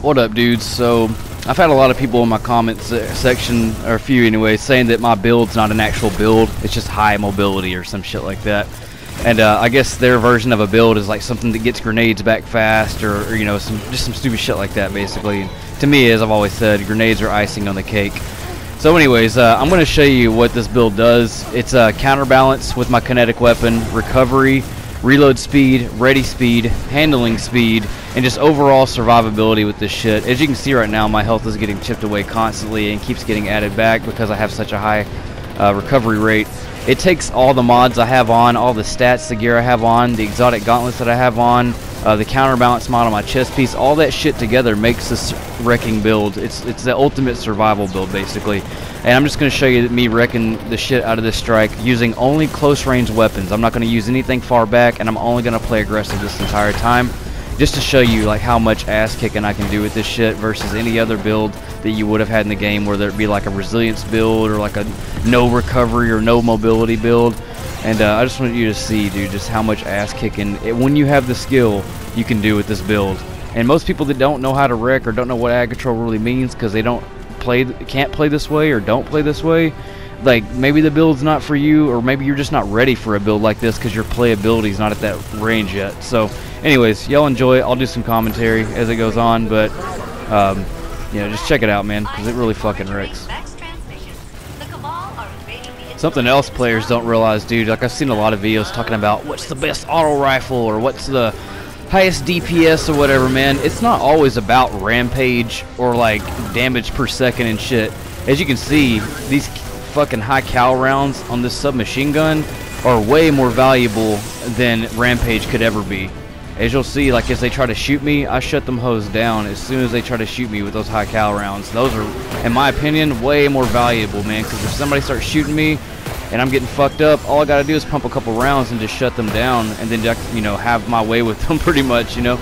What up, dudes? So I've had a lot of people in my comments section, or a few anyway, saying that my build's not an actual build, it's just high mobility or some shit like that. And I guess their version of a build is like something that gets grenades back fast, or you know, just some stupid shit like that basically. And to me, as I've always said, grenades are icing on the cake. So anyways, I'm going to show you what this build does. It's counterbalance with my kinetic weapon, recovery, reload speed, ready speed, handling speed, and just overall survivability with this shit. As you can see right now, my health is getting chipped away constantly and keeps getting added back because I have such a high recovery rate. It takes all the mods I have on, all the stats, the gear I have on, the exotic gauntlets that I have on, the counterbalance mod on my chest piece, all that shit together makes this wrecking build. It's the ultimate survival build basically. And I'm just going to show you me wrecking the shit out of this strike using only close range weapons. I'm not going to use anything far back, and I'm only going to play aggressive this entire time, just to show you like how much ass kicking I can do with this shit versus any other build that you would have had in the game, whether it be like a resilience build or like a no recovery or no mobility build. And I just want you to see, dude, just how much ass kicking when you have the skill you can do with this build. And most people that don't know how to wreck or don't know what ag control really means because they can't play this way or don't play this way, like maybe the build's not for you, or maybe you're just not ready for a build like this because your playability is not at that range yet. So anyways, y'all enjoy it. I'll do some commentary as it goes on, but you know, just check it out, man, because it really fucking wrecks. Something else players don't realize, dude, like I've seen a lot of videos talking about what's the best auto rifle or what's the highest DPS or whatever, man. It's not always about rampage or like damage per second and shit. As you can see, these fucking high cal rounds on this submachine gun are way more valuable than rampage could ever be. As you'll see, like as they try to shoot me, I shut them hoes down as soon as they try to shoot me with those high cal rounds. Those are, in my opinion, way more valuable, man, because if somebody starts shooting me and I'm getting fucked up, all I gotta do is pump a couple rounds and just shut them down, and then, you know, have my way with them pretty much, you know.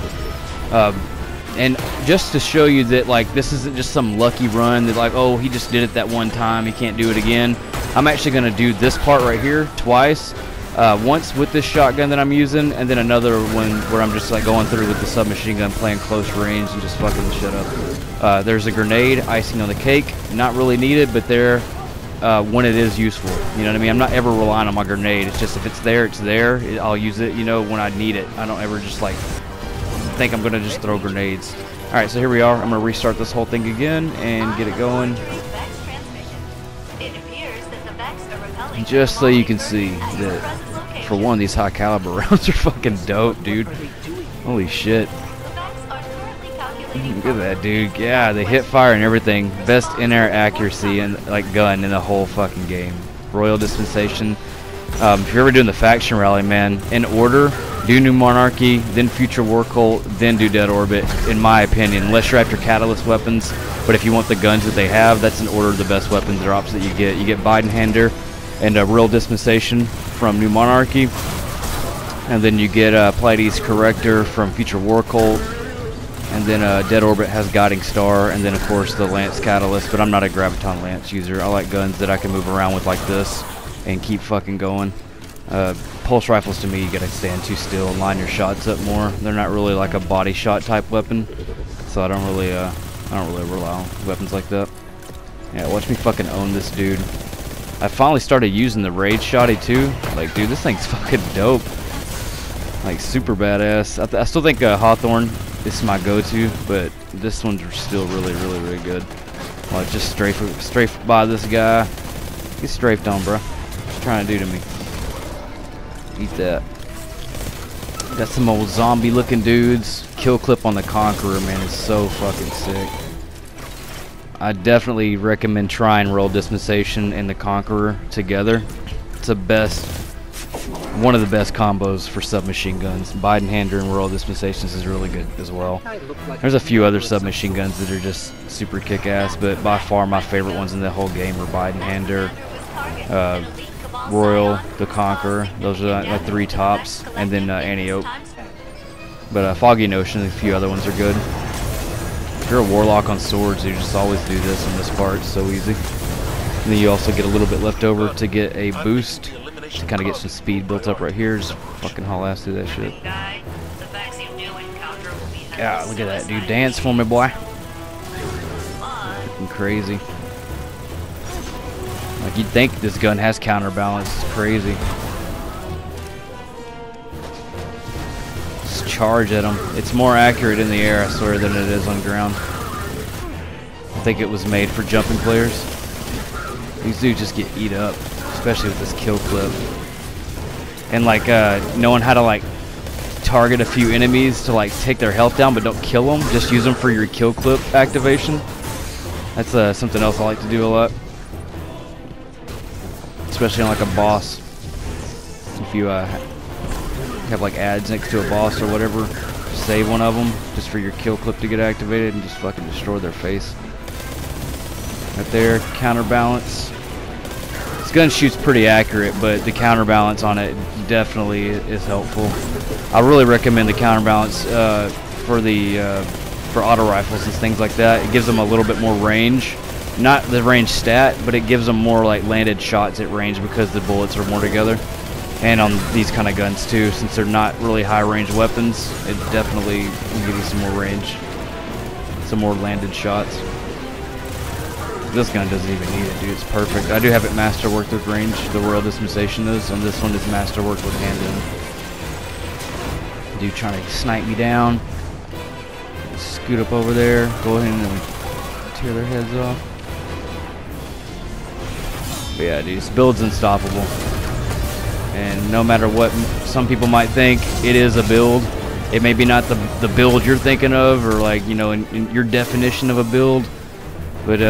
And just to show you that, like, this isn't just some lucky run that, like, oh, he just did it that one time, he can't do it again. I'm actually gonna do this part right here twice. Once with this shotgun that I'm using, and then another one where I'm just like going through with the submachine gun, playing close range and just fucking the shit up. There's a grenade, icing on the cake. Not really needed, but there when it is useful. You know what I mean? I'm not ever relying on my grenade. It's just if it's there, it's there. I'll use it, you know, when I need it. I don't ever just like think I'm gonna just throw grenades. All right, so here we are. I'm gonna restart this whole thing again and get it going. Just so you can see that for one, these high caliber rounds are fucking dope, dude. Holy shit. Look at that, dude. Yeah, they hit fire and everything. Best in-air accuracy and like gun in the whole fucking game. Royal Dispensation. If you're ever doing the faction rally, man, in order, do New Monarchy, then Future War Cult, then do Dead Orbit, in my opinion, unless you're after catalyst weapons. But if you want the guns that they have, that's in order of the best weapons or ops that you get. You get Biden-Hander and a Royal Dispensation from New Monarchy, and then you get Pleiades Corrector from Future War Cult, and then Dead Orbit has Guiding Star, and then of course the Lance Catalyst. But I'm not a Graviton Lance user. I like guns that I can move around with like this and keep fucking going. Pulse rifles, to me, you gotta stand too still and line your shots up more. They're not really like a body shot type weapon, so I don't really rely on weapons like that. Yeah, watch me fucking own this dude. I finally started using the raid shotty too. Like, dude, this thing's fucking dope. Like, super badass. I still think Hawthorne is my go-to, but this one's still really good. Like, just strafe by this guy. Get strafed on, bro. What's he trying to do to me? Eat that. Got some old zombie-looking dudes. Kill clip on the Conqueror, man, is so fucking sick. I definitely recommend trying Royal Dispensation and the Conqueror together. It's the best, one of the best combos for submachine guns. Biden-Hander and Royal Dispensations is really good as well. There's a few other submachine guns that are just super kick-ass, but by far my favorite ones in the whole game are Biden-Hander, Royal, the Conqueror. Those are the three tops, and then Antiope. But Foggy Notion and a few other ones are good. If you're a warlock on swords, you just always do this on this part. It's so easy. And then you also get a little bit left over to get a boost to kind of get some speed built up right here. Just fucking haul through that shit. Yeah, look at that, dude. Dance for me, boy. fucking crazy. Like, you'd think this gun has counterbalance. It's crazy. Just charge at them. It's more accurate in the air, I swear, than it is on ground. I think it was made for jumping players. These dudes just get eat up, especially with this kill clip. And like knowing how to like target a few enemies to like take their health down but don't kill them, just use them for your kill clip activation. That's something else I like to do a lot, especially on like a boss. If you have like ads next to a boss or whatever, save one of them just for your kill clip to get activated and just fucking destroy their face. Right there, counterbalance. This gun shoots pretty accurate, but the counterbalance on it definitely is helpful. I really recommend the counterbalance for auto rifles and things like that. It gives them a little bit more range. Not the range stat, but it gives them more like landed shots at range because the bullets are more together. And on these kind of guns too, since they're not really high range weapons, it definitely will give you some more range, some more landed shots. This gun doesn't even need it, dude. It's perfect. I do have it masterworked with range. The Royal Dispensation is, and this one is masterworked with handgun. Dude trying to snipe me down. Scoot up over there. Go ahead and tear their heads off. But yeah, dude, this build's unstoppable. And no matter what some people might think, it is a build. It may be not the build you're thinking of, or like, you know, in your definition of a build. But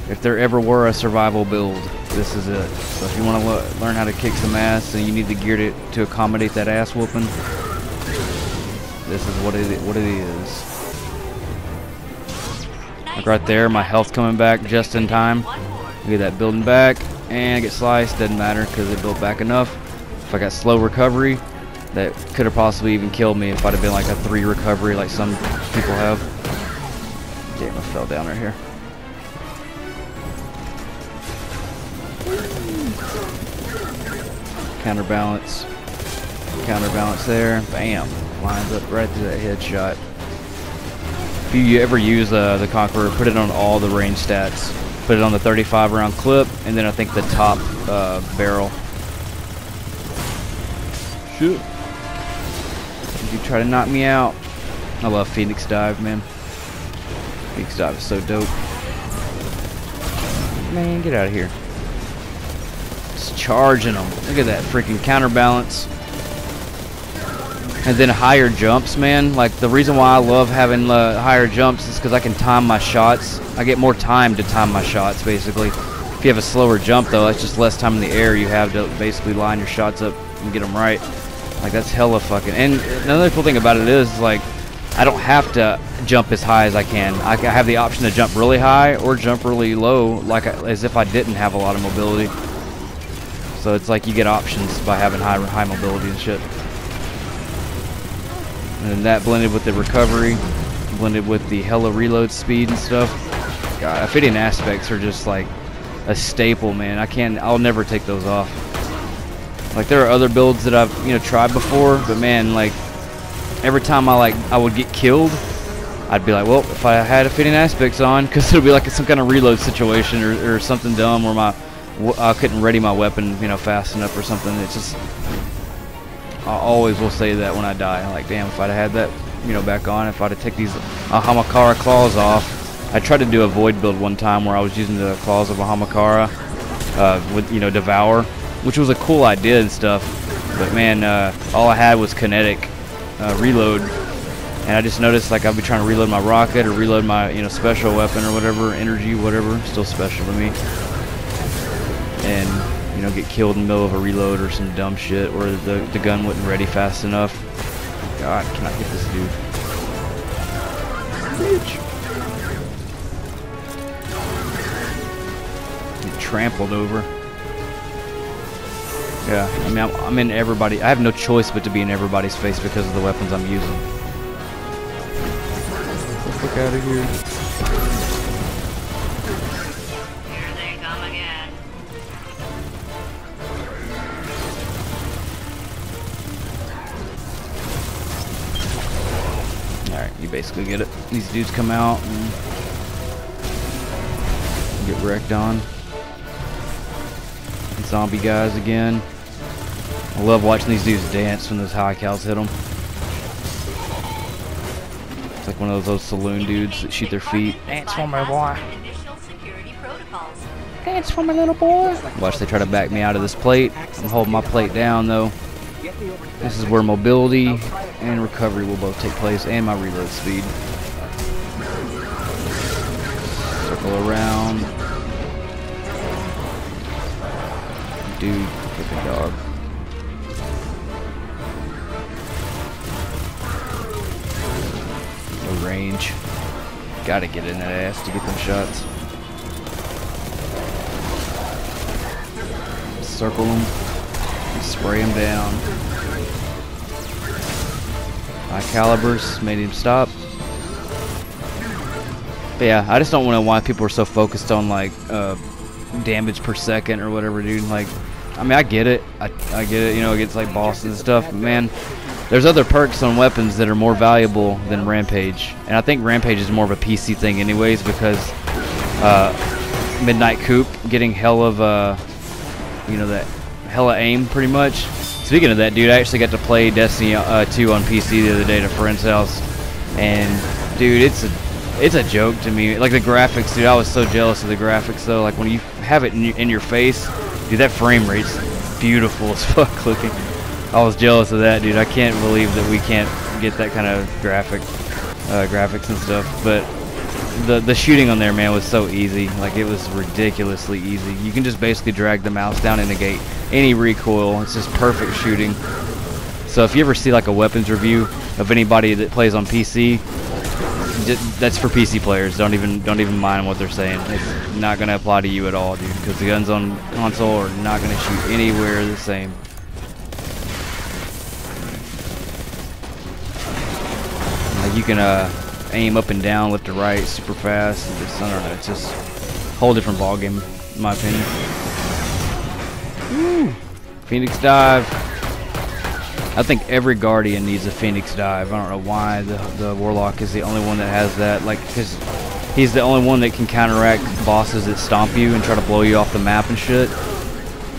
if there ever were a survival build, this is it. So if you want to learn how to kick some ass and you need the gear to accommodate that ass whooping, this is what it is. Like right there, my health coming back just in time. Look at that, building back, and I get sliced. Doesn't matter because it built back enough. If I got slow recovery, that could have possibly even killed me if I'd have been like a 3 recovery like some people have. Damn, I fell down right here. Counterbalance there, bam, lines up right to that headshot. If you ever use the Conqueror, put it on all the range stats. Put it on the 35 round clip, and then I think the top barrel. Shoot. You try to knock me out. I love Phoenix Dive, man. Phoenix Dive is so dope. Man, get out of here. Just charging them. Look at that freaking counterbalance. And then higher jumps, man. Like, the reason why I love having higher jumps is because I can time my shots. I get more time to time my shots, basically. If you have a slower jump, though, that's just less time in the air you have to basically line your shots up and get them right. Like, that's hella fucking... And another cool thing about it is, like, I don't have to jump as high as I can. I have the option to jump really high or jump really low, like as if I didn't have a lot of mobility. So it's like you get options by having high mobility and shit. And then that blended with the recovery, blended with the hella reload speed and stuff. God, fitting aspects are just like a staple, man. I'll never take those off. Like, there are other builds that I've, you know, tried before, but man, like, every time I would get killed, I'd be like, well, if I had a fitting aspects on, because it'll be like some kind of reload situation or something dumb where I couldn't ready my weapon, you know, fast enough or something. It's just, I always will say that when I die. Like, damn, if I'd had that, you know, back on, if I'd have taken these Ahamakara claws off. I tried to do a void build one time where I was using the claws of Ahamakara with, you know, Devour, which was a cool idea and stuff. But man, all I had was kinetic reload, and I just noticed, like, I'd be trying to reload my rocket or reload my, you know, special weapon or whatever, energy, whatever, still special to me, and, you know, get killed in the middle of a reload or some dumb shit, or the gun wasn't ready fast enough. God, can I hit this dude? Bitch. Get trampled over. Yeah, I mean, I'm in everybody. I have no choice but to be in everybody's face because of the weapons I'm using. Get the fuck out of here. Here they come again. Alright, you basically get it. These dudes come out and Get wrecked on. Zombie guys again. I love watching these dudes dance when those high cows hit them. It's like one of those saloon dudes that shoot their feet. Dance for me, boy. Dance for me, little boy. Watch, they try to back me out of this plate. I'm holding my plate down though. This is where mobility and recovery will both take place, and my reload speed. Circle around. Dude, freaking dog. No range. Gotta get in that ass to get them shots. Circle them. Spray him down. High calibers made him stop. But yeah, I just don't know why people are so focused on like damage per second or whatever, dude. Like, I mean, I get it. I get it, you know, against like bosses and stuff. But man, there's other perks on weapons that are more valuable than Rampage. And I think Rampage is more of a PC thing anyways, because Midnight Coupe getting hell of you know, that hella aim pretty much. Speaking of that, dude, I actually got to play Destiny 2 on PC the other day at a friend's house, and dude, it's a joke to me. Like the graphics, dude, I was so jealous of the graphics though. Like when you have it in your face, dude, that frame rate's beautiful as fuck looking. I was jealous of that, dude. I can't believe that we can't get that kind of graphics and stuff. But the shooting on there, man, was so easy. Like, it was ridiculously easy. You can just basically drag the mouse down and negate any recoil. It's just perfect shooting. So if you ever see like a weapons review of anybody that plays on PC, that's for PC players. Don't even mind what they're saying. It's not gonna apply to you at all, dude, because the guns on console are not gonna shoot anywhere the same. Like, you can aim up and down, left to right, super fast. I don't know. It's just a whole different ballgame, in my opinion. Woo. Phoenix dive. I think every Guardian needs a Phoenix dive. I don't know why the Warlock is the only one that has that. Like, because he's the only one that can counteract bosses that stomp you and try to blow you off the map and shit.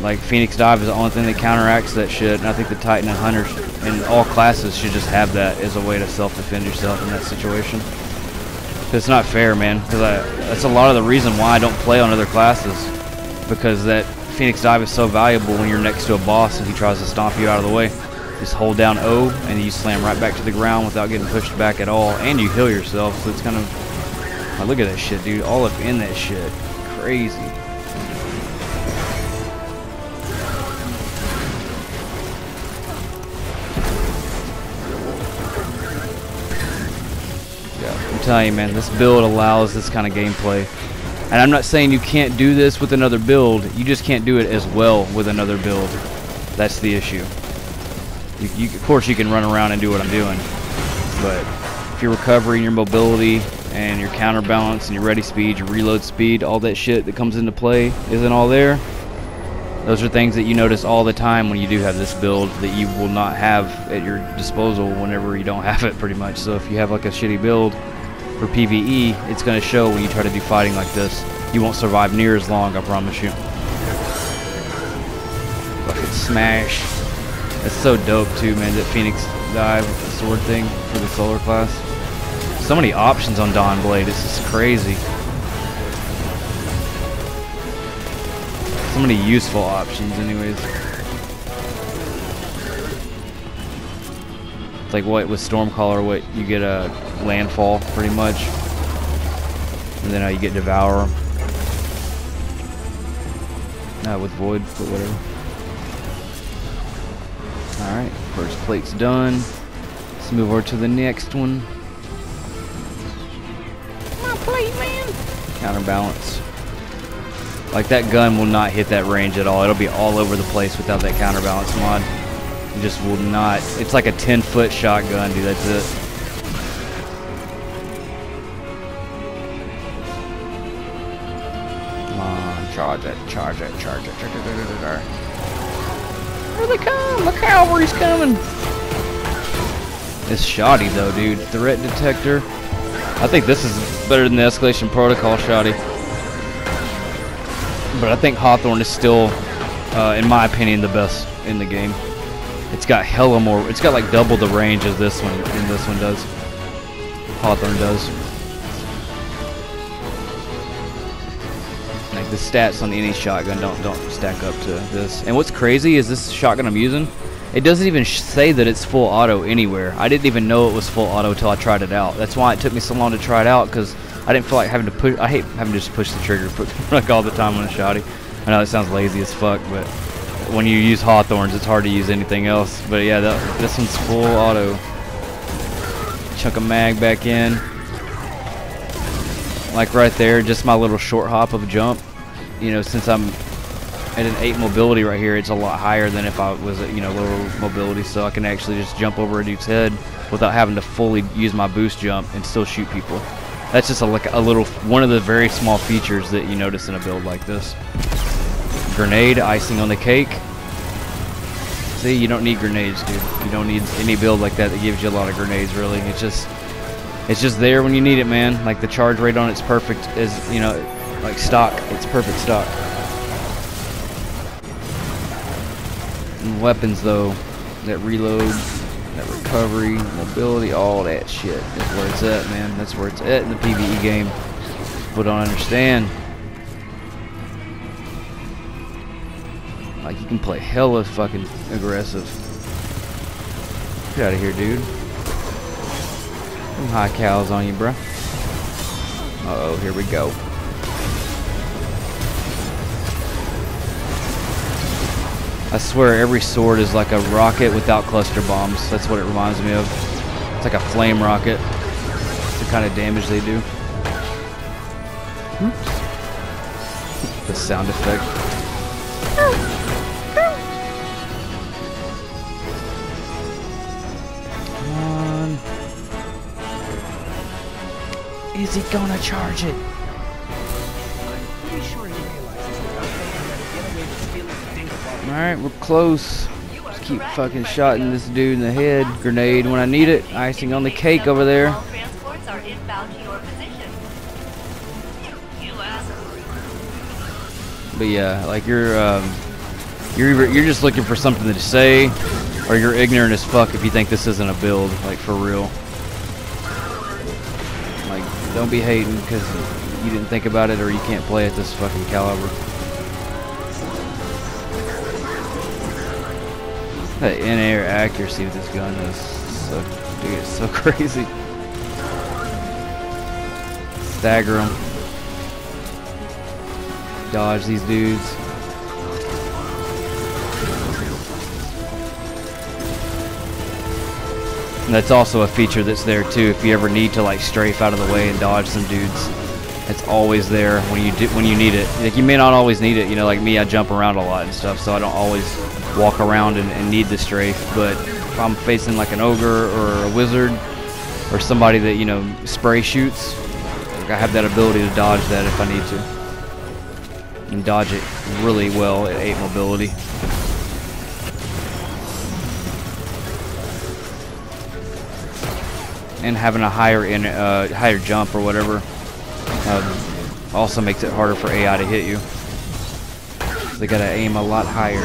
Like, Phoenix dive is the only thing that counteracts that shit. And I think the Titan and Hunters in all classes should just have that as a way to self-defend yourself in that situation. Cause it's not fair, man. Because that's a lot of the reason why I don't play on other classes. Because that Phoenix dive is so valuable when you're next to a boss and he tries to stomp you out of the way. Just hold down O and you slam right back to the ground without getting pushed back at all, and you heal yourself. So it's kind of like, look at that shit, dude. All up in that shit, crazy. Yeah, I'm telling you, man, this build allows this kind of gameplay. And I'm not saying you can't do this with another build. You just can't do it as well with another build. That's the issue. Of course, you can run around and do what I'm doing, but if your recovery and your mobility and your counterbalance and your ready speed, your reload speed, all that shit that comes into play isn't all there, those are things that you notice all the time when you do have this build that you will not have at your disposal whenever you don't have it, pretty much. So if you have like a shitty build for PvE, it's going to show when you try to do fighting like this. You won't survive near as long, I promise you. Fucking smash. That's so dope too, man, that Phoenix dive sword thing for the solar class. So many options on Dawn Blade, it's just crazy. So many useful options anyways. It's like what with Stormcaller, what you get a landfall pretty much. And then you get Devour. With Void, but whatever. Alright, first plate's done. Let's move over to the next one. My plate, man! Counterbalance. Like, that gun will not hit that range at all. It'll be all over the place without that counterbalance mod. It just will not. It's like a 10-foot shotgun, dude. That's it. Come on, charge it, charge it, charge it, charge it. Here they come! The cavalry's coming! It's shoddy though, dude. Threat detector. I think this is better than the Escalation Protocol shoddy. But I think Hawthorne is still, in my opinion, the best in the game. It's got hella more. It's got like double the range as this one, and this one does. Hawthorne does. Like the stats on any shotgun don't stack up to this. And what's crazy is this shotgun I'm using, it doesn't even say that it's full auto anywhere. I didn't even know it was full auto until I tried it out. That's why it took me so long to try it out, because I didn't feel like having to push. I hate having to just push the trigger like all the time on a shotty. I know it sounds lazy as fuck, but when you use Hawthorns, it's hard to use anything else. But yeah, this one's full auto. Chuck a mag back in. Like right there, just my little short hop of a jump. You know, since I'm at an 8 mobility right here, it's a lot higher than if I was at, you know, lower mobility. So I can actually just jump over a dude's head without having to fully use my boost jump and still shoot people. That's just like a little, one of the very small features that you notice in a build like this. Grenade, icing on the cake. See, you don't need grenades, dude. You don't need any build like that gives you a lot of grenades, really. It's just there when you need it, man. Like the charge rate on it's perfect, is, you know, like stock. It's perfect stock. And weapons though, that reload, that recovery, mobility, all that shit is where it's at, man. That's where it's at in the PvE game. People don't understand. Like, you can play hella fucking aggressive. Get out of here, dude. Some high cows on you, bruh. Uh-oh, here we go. I swear every sword is like a rocket without cluster bombs. That's what it reminds me of. It's like a flame rocket. It's the kind of damage they do. Oops. The sound effect. Come on. Is he gonna charge it? Alright, we're close. Just keep fucking shotting this dude in the head. Grenade when I need it. Icing on the cake over there. But yeah, like you're just looking for something to say, or you're ignorant as fuck if you think this isn't a build, like for real. Like, don't be hating because you didn't think about it or you can't play at this fucking caliber. That in-air accuracy with this gun is so, dude, it's so crazy. Stagger them. Dodge these dudes. And that's also a feature that's there too. If you ever need to like strafe out of the way and dodge some dudes, it's always there when you need it. Like, you may not always need it. You know, like me, I jump around a lot and stuff, so I don't always walk around and need the strafe. But if I'm facing like an ogre or a wizard or somebody that, you know, spray shoots, like, I have that ability to dodge that if I need to, and dodge it really well at 8 mobility. And having a higher jump or whatever also makes it harder for AI to hit you. They gotta aim a lot higher.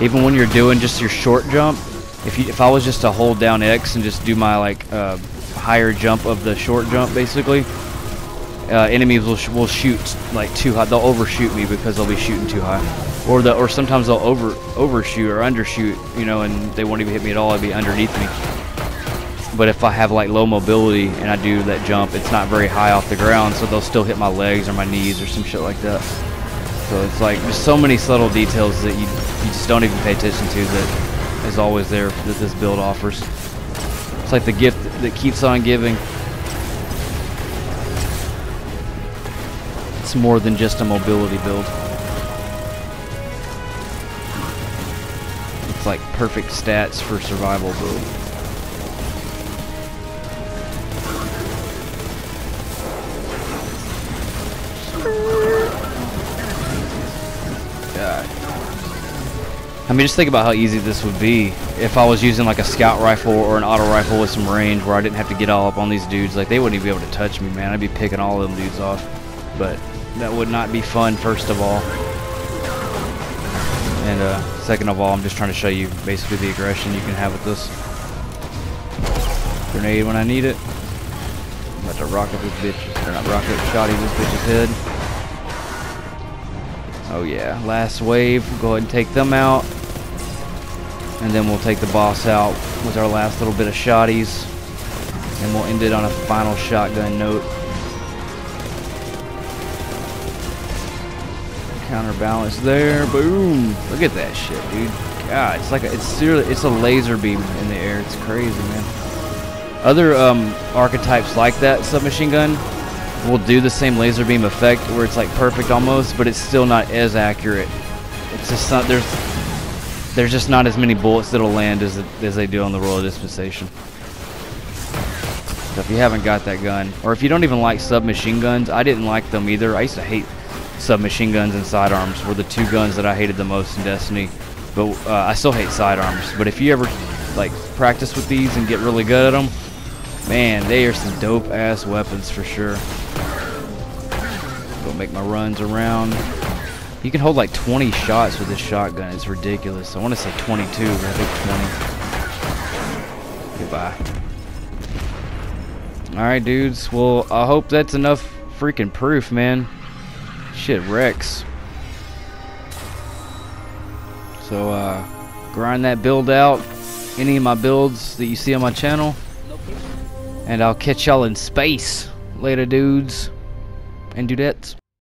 Even when you're doing just your short jump, if I was just to hold down X and just do my like higher jump of the short jump, basically, enemies will shoot like too high. They'll overshoot me because they'll be shooting too high, or sometimes they'll overshoot or undershoot, you know, and they won't even hit me at all. It'll be underneath me. But if I have like low mobility and I do that jump, it's not very high off the ground, so they'll still hit my legs or my knees or some shit like that. So it's like there's so many subtle details that you just don't even pay attention to that is always there that this build offers. It's like the gift that keeps on giving. It's more than just a mobility build. It's like perfect stats for survival build. I mean, just think about how easy this would be if I was using like a scout rifle or an auto rifle with some range where I didn't have to get all up on these dudes. Like, they wouldn't even be able to touch me, man. I'd be picking all of them dudes off. But That would not be fun, first of all. And second of all, I'm just trying to show you basically the aggression you can have with this. Grenade when I need it. I'm about to rocket this bitch, or not rocket, shotty this bitch's head. Oh yeah, last wave. Go ahead and take them out. And then we'll take the boss out with our last little bit of shotties. And we'll end it on a final shotgun note. Counterbalance there. Boom. Look at that shit, dude. God, it's like it's a laser beam in the air. It's crazy, man. Other archetypes like that submachine gun will do the same laser beam effect where it's like perfect almost, but it's still not as accurate. It's just not, there's just not as many bullets that'll land as they do on the Royal Dispensation. So if you haven't got that gun, or if you don't even like submachine guns, I didn't like them either. I used to hate submachine guns and sidearms were the two guns that I hated the most in Destiny. But I still hate sidearms. But if you ever like practice with these and get really good at them, man, they are some dope ass weapons for sure. Go make my runs around. You can hold like 20 shots with this shotgun. It's ridiculous. I want to say 22, but I think 20. Goodbye. Alright, dudes. Well, I hope that's enough freaking proof, man. Shit wrecks. So, grind that build out. Any of my builds that you see on my channel. And I'll catch y'all in space. Later, dudes and dudettes.